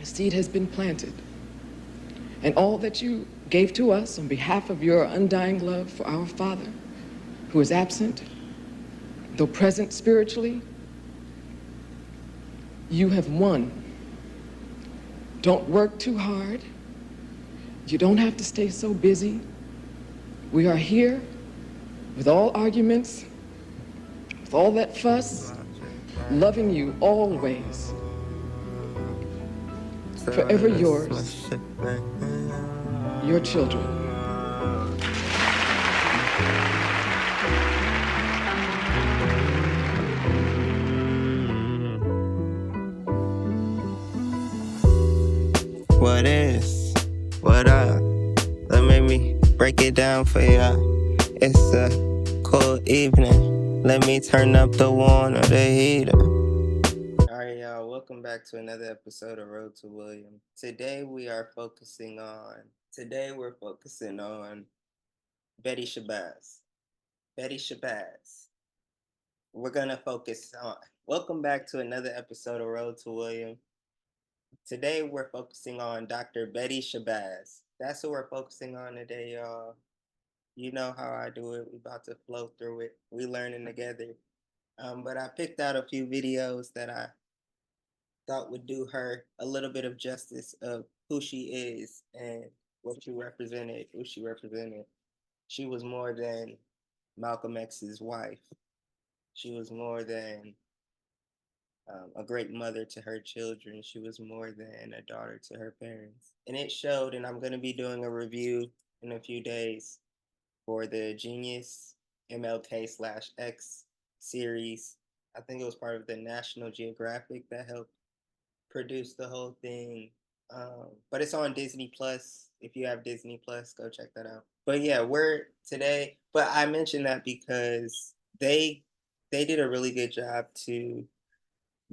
A seed has been planted. And all that you gave to us on behalf of your undying love for our Father, who is absent, though present spiritually, you have won. Don't work too hard. You don't have to stay so busy. We are here with all arguments, with all that fuss, loving you always. Forever yours, your children. What is? What up? Let me break it down for ya. It's a cool evening. Let me turn up the one or the heater. Alright, y'all. Welcome back to another episode of Road to William. Today we're focusing on DrBettyShabazz. Betty Shabazz. We're gonna focus on. Welcome back to another episode of Road to William. Today we're focusing on Dr. Betty Shabazz. That's who we're focusing on today, y'all. You know how I do it. We about to flow through it. We learning together. But I picked out a few videos that I thought would do her a little bit of justice of who she is and what she represented, who she represented. She was more than Malcolm X's wife. She was more than a great mother to her children. She was more than a daughter to her parents. And it showed, and I'm going to be doing a review in a few days for the Genius MLK/X series. I think it was part of the National Geographic that helped produce the whole thing. But it's on Disney Plus. If you have Disney Plus, go check that out. But yeah, we're today. But I mentioned that because they did a really good job to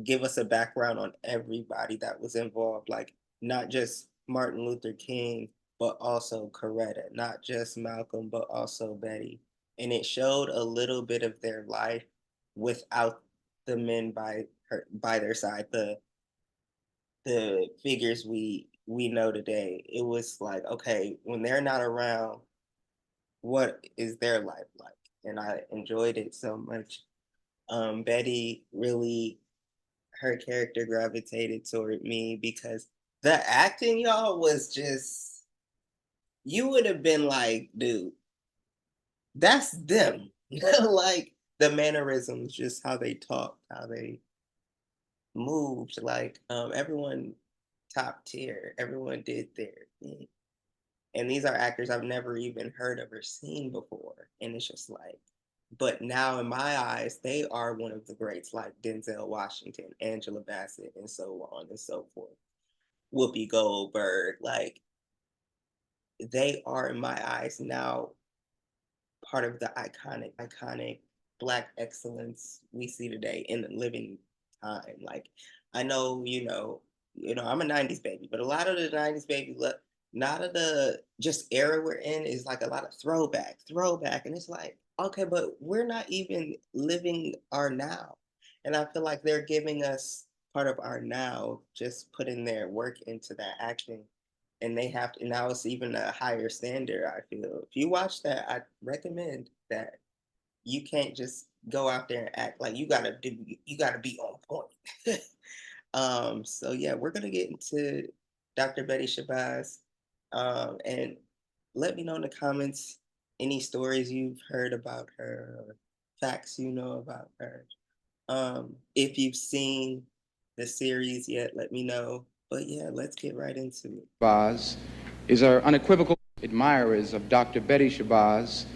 give us a background on everybody that was involved, like not just Martin Luther King, but also Coretta, not just Malcolm, but also Betty. And it showed a little bit of their life without the men by their side, the figures we know today. It was like, okay, when they're not around, what is their life like? And I enjoyed it so much. Betty really, her character gravitated toward me because the acting, y'all, was just, you would have been like, dude, that's them. Like the mannerisms, just how they talked, how they moved, like everyone top tier, everyone did their thing. And these are actors I've never even heard of or seen before. And it's just like, but now in my eyes, they are one of the greats, like Denzel Washington, Angela Bassett, and so on and so forth. Whoopi Goldberg, like they are in my eyes now part of the iconic Black excellence we see today in the living time. Like I know, I'm a '90s baby, but a lot of the '90s baby not of the just era we're in is like a lot of throwback, and it's like, okay, but we're not even living our now. And I feel like they're giving us part of our now, just putting their work into that acting. And they have to, now it's even a higher standard, I feel. If you watch that, I recommend that you can't just go out there and act like you gotta be on point. So yeah, we're gonna get into Dr. Betty Shabazz. And let me know in the comments any stories you've heard about her or facts you know about her. If you've seen the series yet, let me know. But yeah, let's get right into it. Shabazz is our unequivocal admirers of Dr. Betty Shabazz,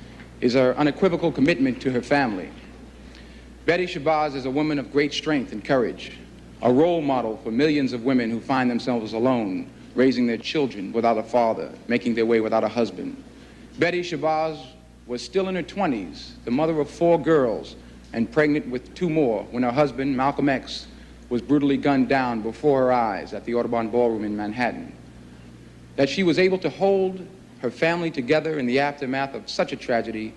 is our unequivocal commitment to her family. Betty Shabazz is a woman of great strength and courage, a role model for millions of women who find themselves alone, raising their children without a father, making their way without a husband. Betty Shabazz was still in her 20s, the mother of 4 girls, and pregnant with 2 more when her husband, MalcolmX, was brutally gunned down before her eyes at the Audubon Ballroom in Manhattan. That she was able to hold her family together in the aftermath of such a tragedy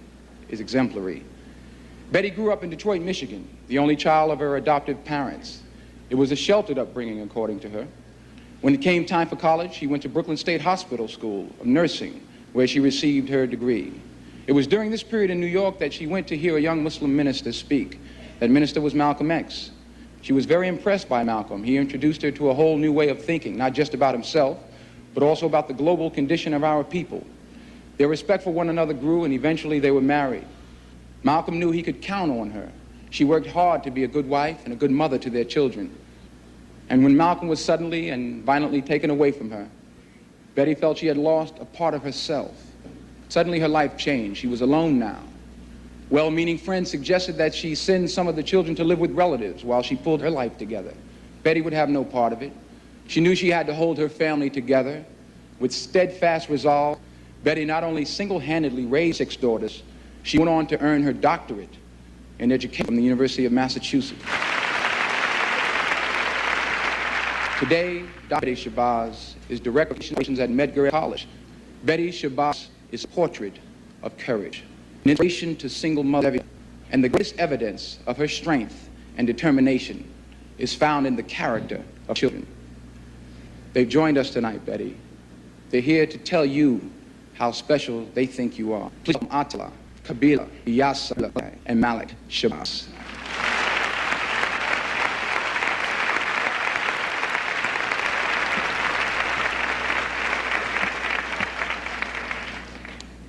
is exemplary. Betty grew up in Detroit, Michigan, the only child of her adoptive parents. It was a sheltered upbringing, according to her. When it came time for college, she went to Brooklyn State Hospital School of Nursing, where she received her degree. It was during this period in New York that she went to hear a young Muslim minister speak. That minister was MalcolmX. She was very impressed by Malcolm. He introduced her to a whole new way of thinking, not just about himself, but also about the global condition of our people. Their respect for one another grew, and eventually they were married. Malcolm knew he could count on her. She worked hard to be a good wife and a good mother to their children. And when Malcolm was suddenly and violently taken away from her, Betty felt she had lost a part of herself. Suddenly her life changed. She was alone now. Well-meaning friends suggested that she send some of the children to live with relatives while she pulled her life together. Betty would have no part of it. She knew she had to hold her family together. With steadfast resolve, Betty not only single-handedly raised 6 daughters, she went on to earn her doctorate in education from the University of Massachusetts. Today, Dr. Betty Shabazz is Director of Relations at Medgar College. Betty Shabazz is a portrait of courage, an inspiration to single mothers, and the greatest evidence of her strength and determination is found in the character of children. They've joined us tonight, Betty. They're here to tell you how special they think you are. Please welcome Atila, Kabila, Yasa, and Malik Shabazz.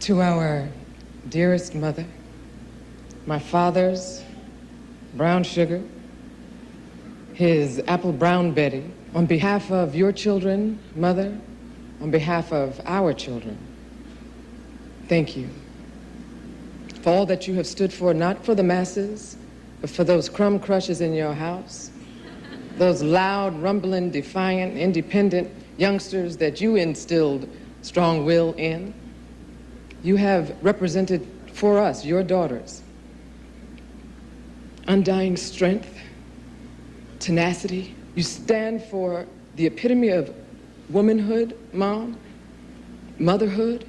To our dearest mother, my father's brown sugar, his apple brown Betty, on behalf of your children, mother, on behalf of our children, thank you for all that you have stood for, not for the masses, but for those crumb crushers in your house, those loud, rumbling, defiant, independent youngsters that you instilled strong will in. You have represented for us, your daughters, undying strength, tenacity. You stand for the epitome of womanhood, Mom, motherhood,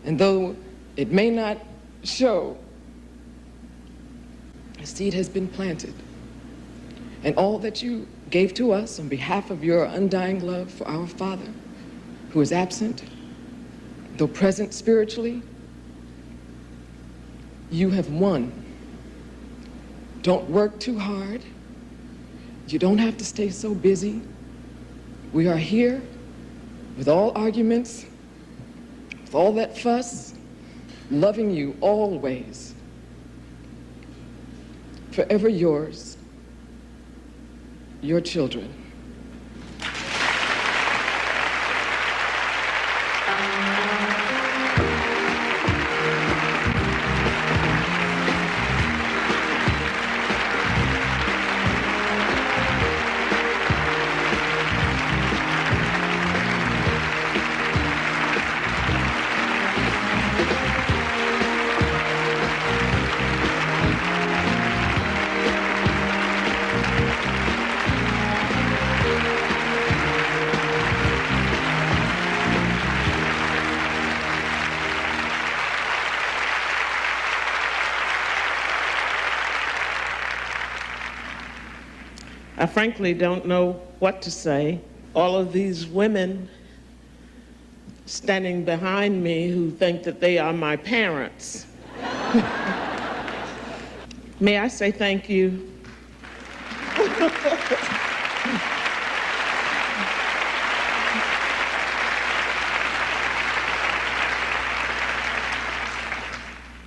and though it may not show, a seed has been planted. And all that you gave to us on behalf of your undying love for our Father, who is absent, though present spiritually, you have won. Don't work too hard. You don't have to stay so busy. We are here with all arguments, with all that fuss, loving you always. Forever yours, your children. I frankly don't know what to say. All of these women standing behind me who think that they are my parents. May I say thank you?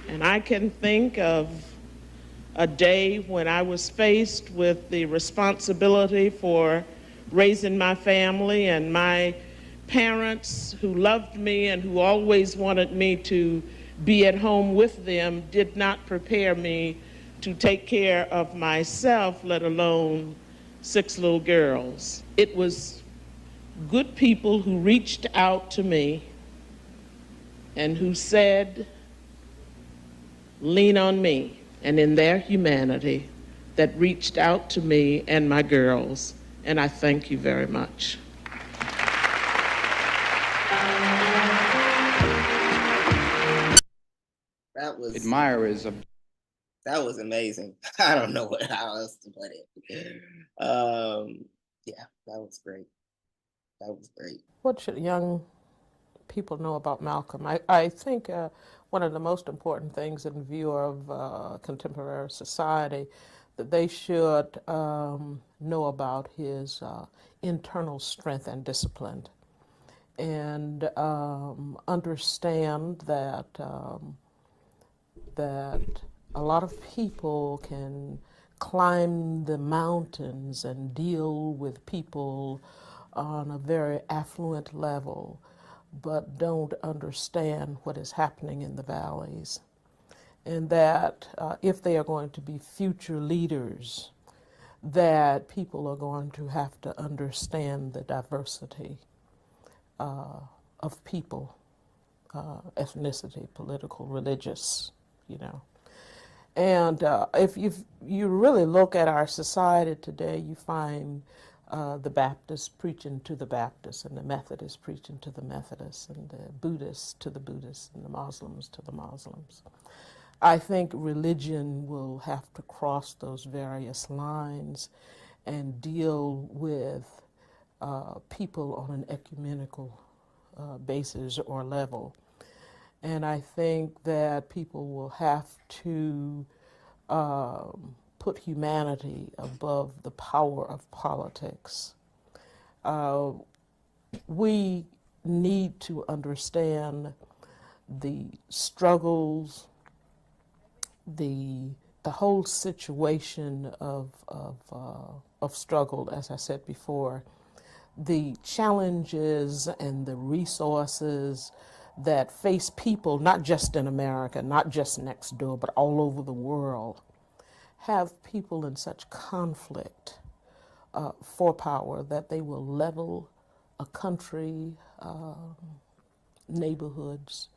And I can think of a day when I was faced with the responsibility for raising my family, and my parents who loved me and who always wanted me to be at home with them did not prepare me to take care of myself, let alone 6 little girls. It was good people who reached out to me and who said, lean on me. And in their humanity, that reached out to me and my girls, and I thank you very much. That was Admirers of that was amazing. I don't know how else to put it. Yeah, that was great. That was great. What should young people know about Malcolm? I think one of the most important things in view of contemporary society that they should know about his internal strength and discipline, and understand that a lot of people can climb the mountains and deal with people on a very affluent level, but don't understand what is happening in the valleys. And that if they are going to be future leaders, that people are going to have to understand the diversity of people, ethnicity, political, religious, you know. And if you really look at our society today, you find the Baptists preaching to the Baptists, and the Methodists preaching to the Methodists, and the Buddhists to the Buddhists, and the Muslims to the Muslims. I think religion will have to cross those various lines and deal with people on an ecumenical basis or level. And I think that people will have to put humanity above the power of politics. We need to understand the struggles, the whole situation of struggle, as I said before, the challenges and the resources that face people, not just in America, not just next door, but all over the world, have people in such conflict for power that they will level a country, neighborhoods,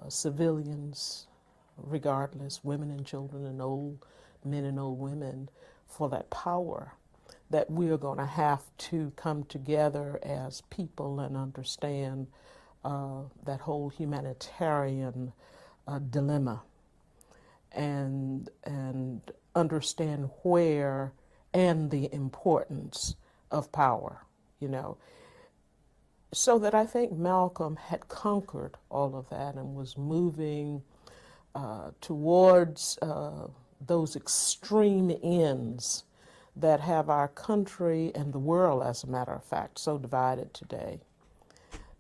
civilians, regardless, women and children and old men and old women, for that power, that we are going to have to come together as people and understand that whole humanitarian dilemma, and understand where and the importance of power, you know. So that I think Malcolm had conquered all of that and was moving towards those extreme ends that have our country and the world, as a matter of fact, so divided today,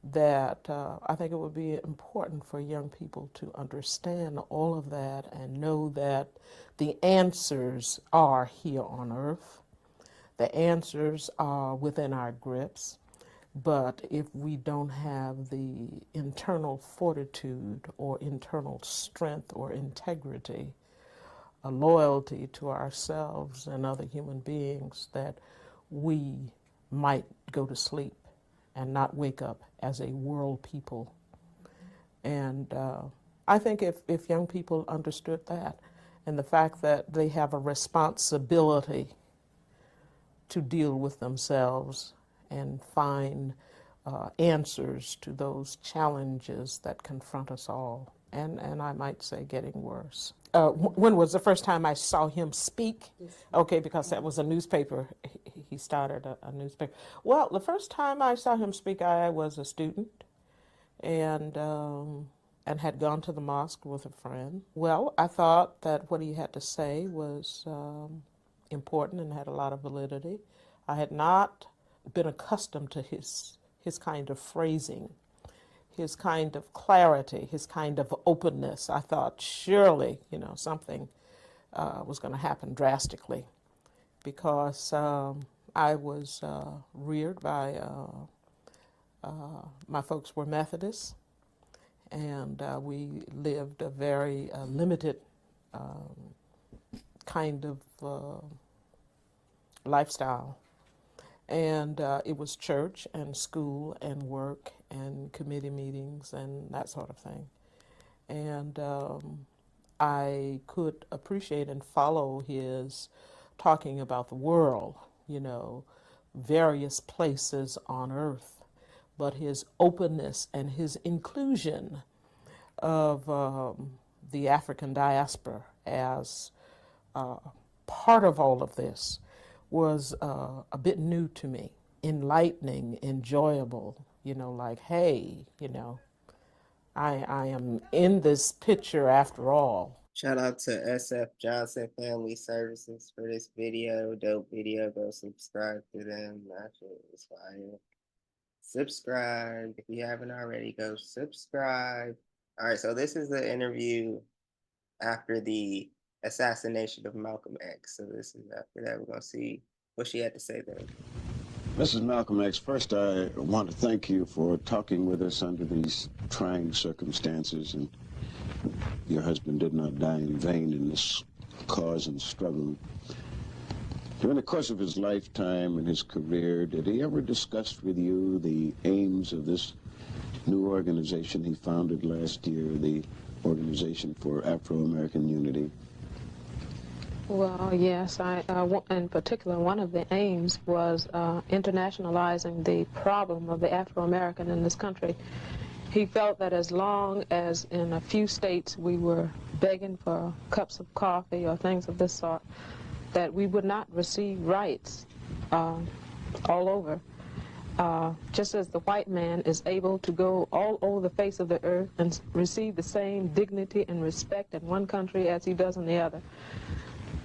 that I think it would be important for young people to understand all of that and know that the answers are here on earth. The answers are within our grips. But if we don't have the internal fortitude or internal strength or integrity, a loyalty to ourselves and other human beings, that we might go to sleep and not wake up as a world people. And I think if young people understood that, and the fact that they have a responsibility to deal with themselves and find answers to those challenges that confront us all, and I might say getting worse. When was the first time I saw him speak? Okay, because that was a newspaper. He started a newspaper. Well, the first time I saw him speak, I was a student, and had gone to the mosque with a friend. Well, I thought that what he had to say was important and had a lot of validity. I had not been accustomed to his kind of phrasing, his kind of clarity, his kind of openness. I thought surely, you know, something was going to happen drastically, because I was reared by, my folks were Methodists, and we lived a very limited kind of lifestyle. And it was church and school and work and committee meetings and that sort of thing. And I could appreciate and follow his talking about the world, you know, various places on earth, but his openness and his inclusion of the African diaspora as part of all of this was a bit new to me. enlightening, enjoyable, like, hey, I am in this picture after all. Shout out to SF Johnson Family Services for this video. Dope video. Go subscribe to them. That shit was fire. Subscribe. If you haven't already, go subscribe. All right, so this is the interview after the assassination of Malcolm X. So this is after that. We're going to see what she had to say there. Mrs. Malcolm X, first I want to thank you for talking with us under these trying circumstances, and your husband did not die in vain in this cause and struggle. During the course of his lifetime and his career, did he ever discuss with you the aims of this new organization he founded last year, the Organization for Afro-American Unity? Well, yes. In particular, one of the aims was internationalizing the problem of the Afro-American in this country. He felt that as long as in a few states we were begging for cups of coffee or things of this sort, that we would not receive rights all over. Just as the white man is able to go all over the face of the earth and receive the same dignity and respect in one country as he does in the other.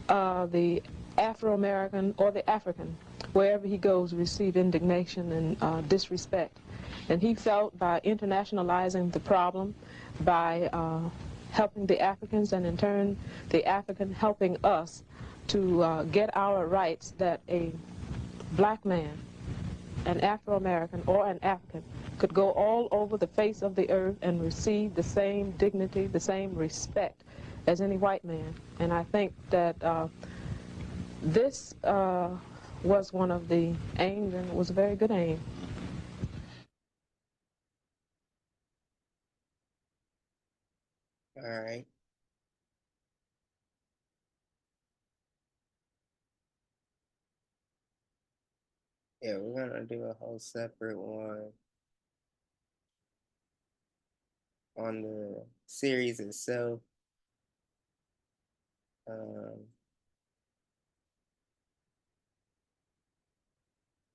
The Afro-American or the African, wherever he goes, receive indignation and disrespect. And he felt by internationalizing the problem, by helping the Africans, and in turn the African helping us to get our rights, that a black man, an Afro-American or an African, could go all over the face of the earth and receive the same dignity, the same respect as any white man. And I think that this was one of the aims, and it was a very good aim. All right. Yeah, we're gonna do a whole separate one on the series itself.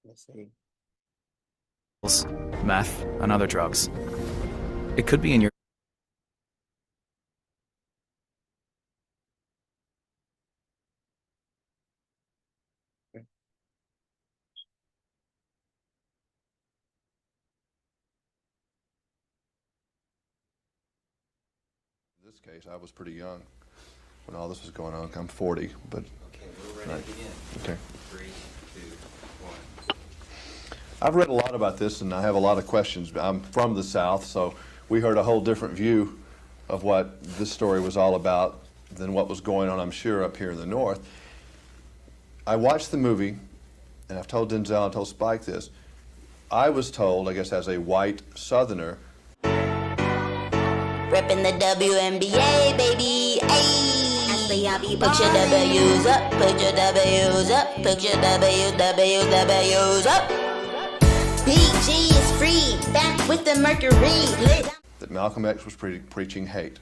Let's see. Meth, and other drugs. It could be in your In this case, I was pretty young when all this was going on. I'm 40, but... Okay, we're ready to begin. Okay. 3, 2, 1. I've read a lot about this, and I have a lot of questions. I'm from the South, so we heard a whole different view of what this story was all about than what was going on, I'm sure, up here in the North. I watched the movie, and I've told Denzel, I told Spike this. I was told, I guess as a white Southerner, Reppin' the WNBA, baby, ayy. Ashley, I'll be put your W's up, put your W's up, put your W's up. PG is free, back with the mercury. that Malcolm X was preaching hate.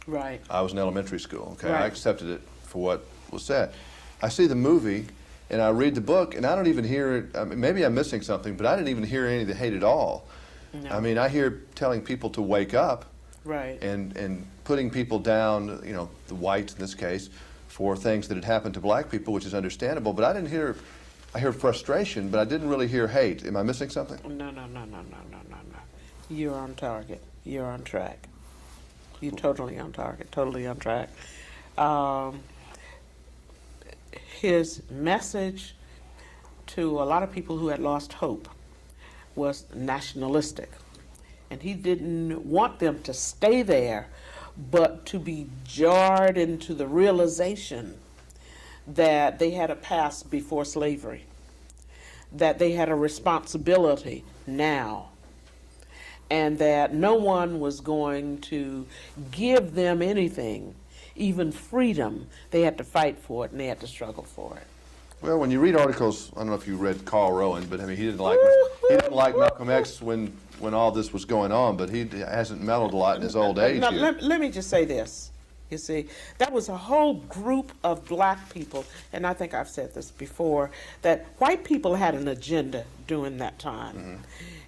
Right. I was in elementary school, okay? Right. I accepted it for what was said. I see the movie, and I read the book, and I don't even hear it. I mean, maybe I'm missing something, but I didn't even hear any of the hate at all. No. I mean, I hear telling people to wake up, Right. and putting people down, you know, the whites in this case, for things that had happened to black people, which is understandable. But I didn't hear, I heard frustration, but I didn't really hear hate. Am I missing something? No. You're on target. You're on track. You're totally on target, totally on track. His message to a lot of people who had lost hope was nationalistic. And he didn't want them to stay there, but to be jarred into the realization that they had a past before slavery, that they had a responsibility now, and that no one was going to give them anything, even freedom. They had to fight for it, and they had to struggle for it. Well, when you read articles, I don't know if you read Carl Rowan, but I mean, he didn't like Malcolm X when all this was going on, but he hasn't mellowed a lot in his old age. Now, here. let me just say this. You see, that was a whole group of black people, and I think I've said this before, that white people had an agenda during that time,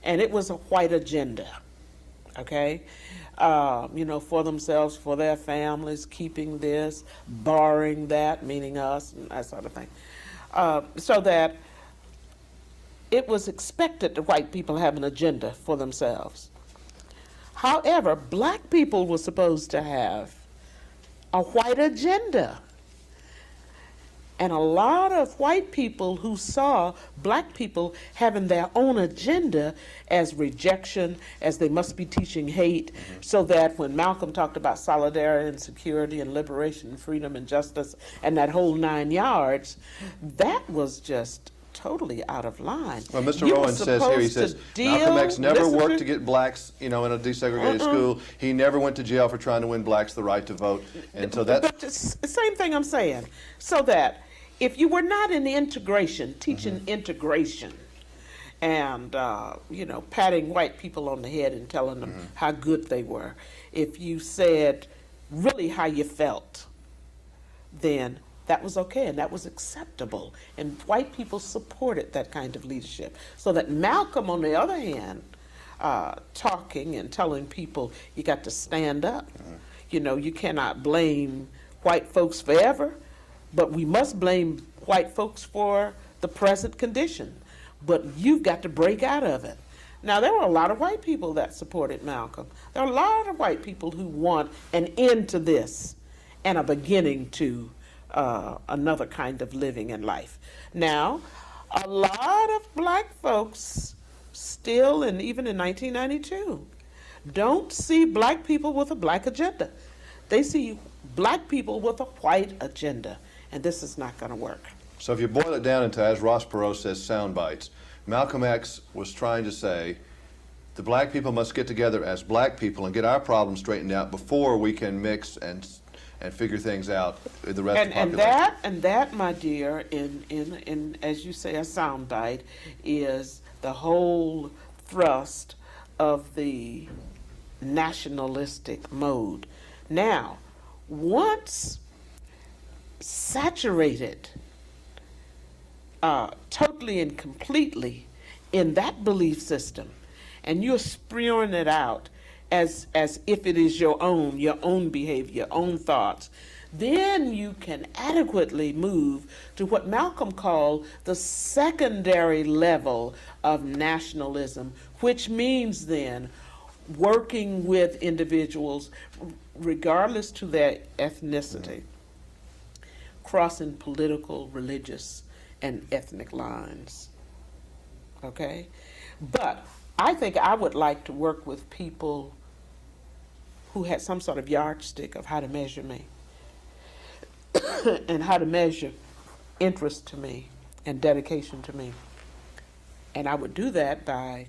and it was a white agenda, okay? For themselves, for their families, keeping this, borrowing that, meaning us, and that sort of thing. So that it was expected that white people have an agenda for themselves. However, black people were supposed to have a white agenda. And a lot of white people who saw black people having their own agenda as rejection, as they must be teaching hate, so that when Malcolm talked about solidarity and security and liberation and freedom and justice and that whole 9 yards, that was just totally out of line. Well, Mr. Rowan says here, he says, Malcolm X never worked to get blacks, in a desegregated school. He never went to jail for trying to win blacks the right to vote. And so that's... But it's the same thing I'm saying. So that if you were not in integration, teaching integration, and, patting white people on the head and telling them how good they were, if you said really how you felt, then that was okay and that was acceptable. And white people supported that kind of leadership. So that Malcolm, on the other hand, talking and telling people you got to stand up. You cannot blame white folks forever, but we must blame white folks for the present condition. But you've got to break out of it. Now, there were a lot of white people that supported Malcolm. There are a lot of white people who want an end to this and a beginning to another kind of living in life. Now, a lot of black folks still, and even in 1992, don't see black people with a black agenda. They see black people with a white agenda, and this is not going to work. So if you boil it down into, as Ross Perot says, sound bites, Malcolm X was trying to say the black people must get together as black people and get our problems straightened out before we can mix and figure things out with the rest of the population. And that, my dear, in as you say, a soundbite, is the whole thrust of the nationalistic mode. Now, once saturated totally and completely in that belief system, and you're spewing it out as if it is your own behavior, your own thoughts, then you can adequately move to what Malcolm called the secondary level of nationalism, which means then working with individuals, regardless to their ethnicity, crossing political, religious, and ethnic lines. Okay? But I think I would like to work with people who had some sort of yardstick of how to measure me and how to measure interest to me and dedication to me. And I would do that by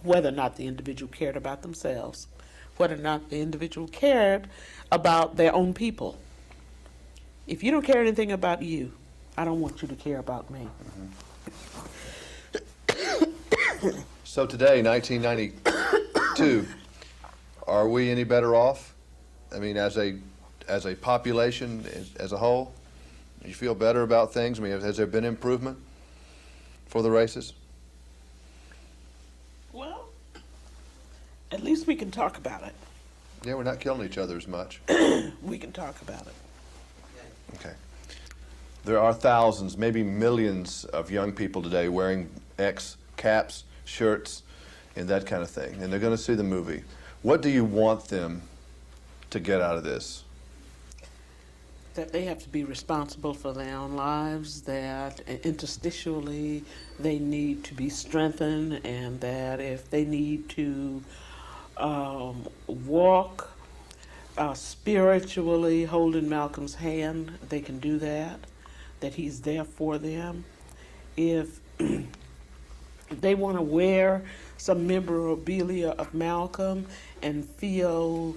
whether or not the individual cared about themselves, whether or not the individual cared about their own people. If you don't care anything about you, I don't want you to care about me. So today, 1992, are we any better off? I mean, as a population, as a whole, do you feel better about things? I mean, has there been improvement for the races? Well, at least we can talk about it. Yeah, we're not killing each other as much. We can talk about it. Okay. There are thousands, maybe millions of young people today wearing X caps, shirts, and that kind of thing, and they're going to see the movie. What do you want them to get out of this? That they have to be responsible for their own lives, that interstitially they need to be strengthened, and that if they need to walk spiritually holding Malcolm's hand, they can do that he's there for them. If they want to wear some memorabilia of Malcolm and feel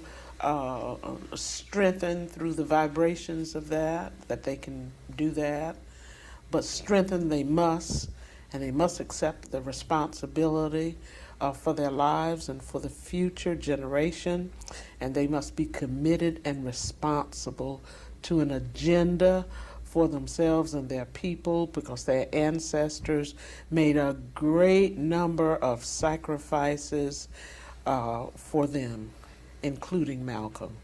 strengthened through the vibrations of that they can do that. But strengthen they must, and they must accept the responsibility for their lives and for the future generation, and they must be committed and responsible to an agenda for themselves and their people, because their ancestors made a great number of sacrifices for them, including Malcolm.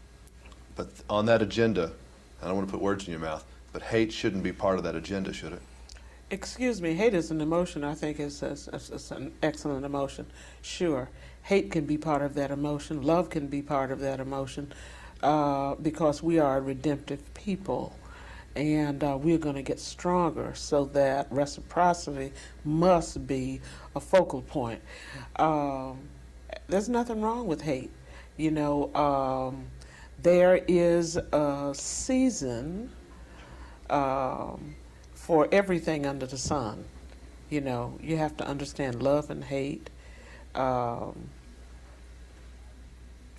But on that agenda, I don't want to put words in your mouth, but hate shouldn't be part of that agenda, should it? Excuse me, hate is an emotion. I think it's an excellent emotion. Sure, hate can be part of that emotion. Love can be part of that emotion, because we are a redemptive people, and we're going to get stronger, so that reciprocity must be a focal point. There's nothing wrong with hate. You know, there is a season for everything under the sun. You know, you have to understand love and hate, and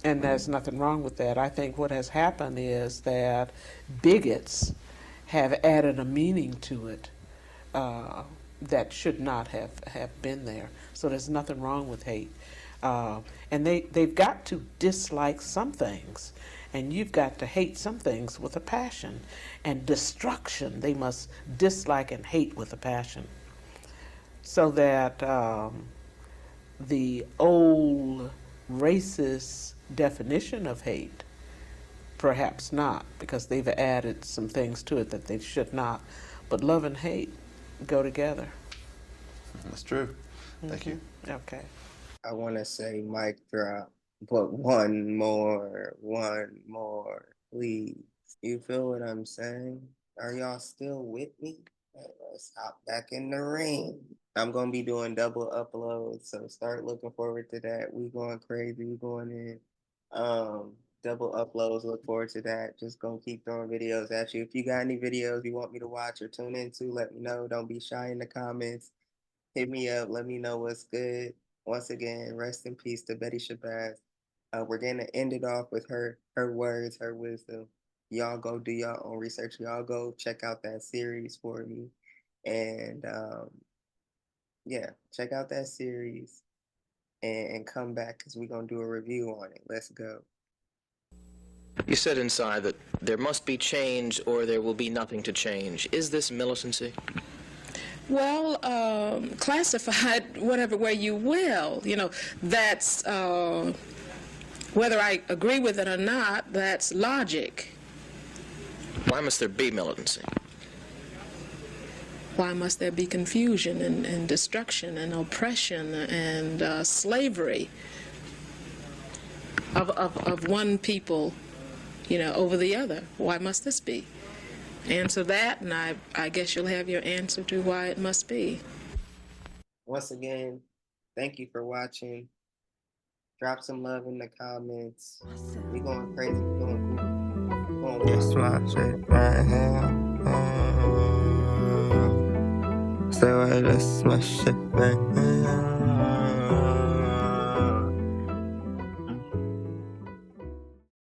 there's nothing wrong with that. I think what has happened is that bigots have added a meaning to it that should not have been there. So there's nothing wrong with hate. And they've got to dislike some things, and you've got to hate some things with a passion. And destruction, they must dislike and hate with a passion. So that the old racist definition of hate, perhaps not, because they've added some things to it that they should not. But love and hate go together. That's true. Thank you. Okay. I want to say mic drop, but one more, please. You feel what I'm saying? Are y'all still with me? Let's hop back in the ring. I'm going to be doing double uploads, so start looking forward to that. We going crazy, we going in. Double uploads, look forward to that. Just going to keep throwing videos at you. If you got any videos you want me to watch or tune into, let me know. Don't be shy in the comments. Hit me up, let me know what's good. Once again, rest in peace to Betty Shabazz. We're going to end it off with her words, her wisdom. Y'all go do your own research. Y'all go check out that series for me. And yeah, check out that series and come back, because we're going to do a review on it. Let's go. You said inside that there must be change or there will be nothing to change. Is this militancy? Well, classified whatever way you will. You know, that's, whether I agree with it or not, that's logic. Why must there be militancy? Why must there be confusion and destruction and oppression and slavery of one people, you know, over the other? Why must this be? Answer that, and I guess you'll have your answer to why it must be. Once again, thank you for watching. Drop some love in the comments. We going crazy. We going Yes, my shit right here. Say what, that's my shit right here.